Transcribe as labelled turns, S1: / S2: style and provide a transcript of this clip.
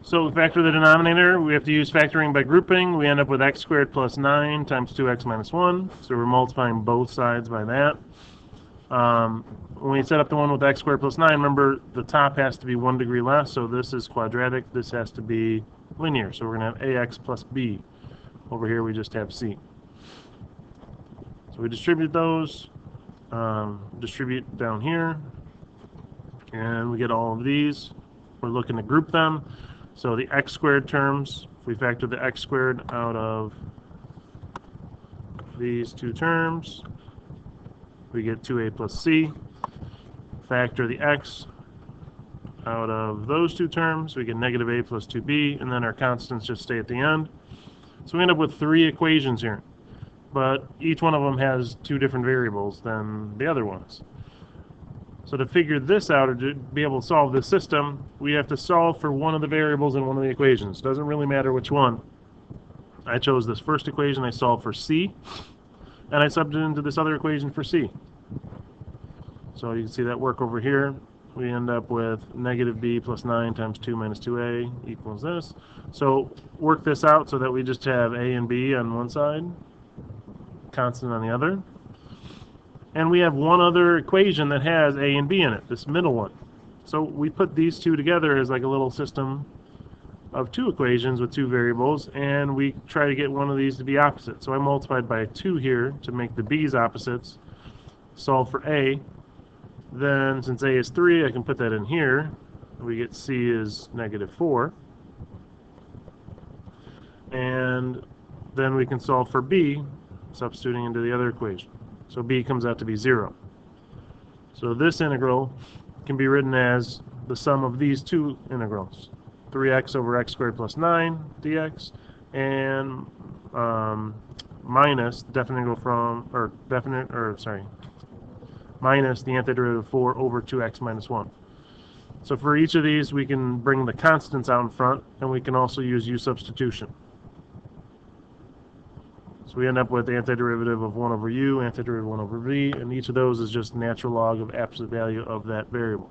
S1: So we factor the denominator. We have to use factoring by grouping. We end up with x squared plus 9 times 2x minus 1. So we're multiplying both sides by that. When we set up the one with x squared plus 9, remember the top has to be 1 degree less, so this is quadratic. This has to be linear, so we're going to have ax plus b. Over here we just have c. So we distribute those, distribute down here, and we get all of these. We're looking to group them. So the x squared terms, if we factor the x squared out of these two terms, we get 2a plus c. Factor the x out of those two terms, we get negative a plus 2b, and then our constants just stay at the end. So we end up with three equations here, but each one of them has two different variables than the other ones. So to figure this out, or to be able to solve this system, we have to solve for one of the variables in one of the equations. Doesn't really matter which one. I chose this first equation, I solved for c, and I subbed it into this other equation for c. So you can see that work over here. We end up with negative b plus 9 times 2 minus 2a equals this. So work this out so that we just have a and b on one side, constant on the other. And we have one other equation that has a and b in it, this middle one. So we put these two together as like a little system of two equations with two variables, and we try to get one of these to be opposite. So I multiplied by 2 here to make the b's opposites, solve for a. Then since a is 3, I can put that in here. We get c is negative 4. And then we can solve for b, substituting into the other equation. So b comes out to be 0. So this integral can be written as the sum of these two integrals, 3x over x squared plus 9 dx, and minus the definite integral from, minus the antiderivative of 4 over 2x minus 1. So for each of these, we can bring the constants out in front, and we can also use u substitution. So we end up with antiderivative of 1 over u, antiderivative of 1 over v, and each of those is just natural log of absolute value of that variable.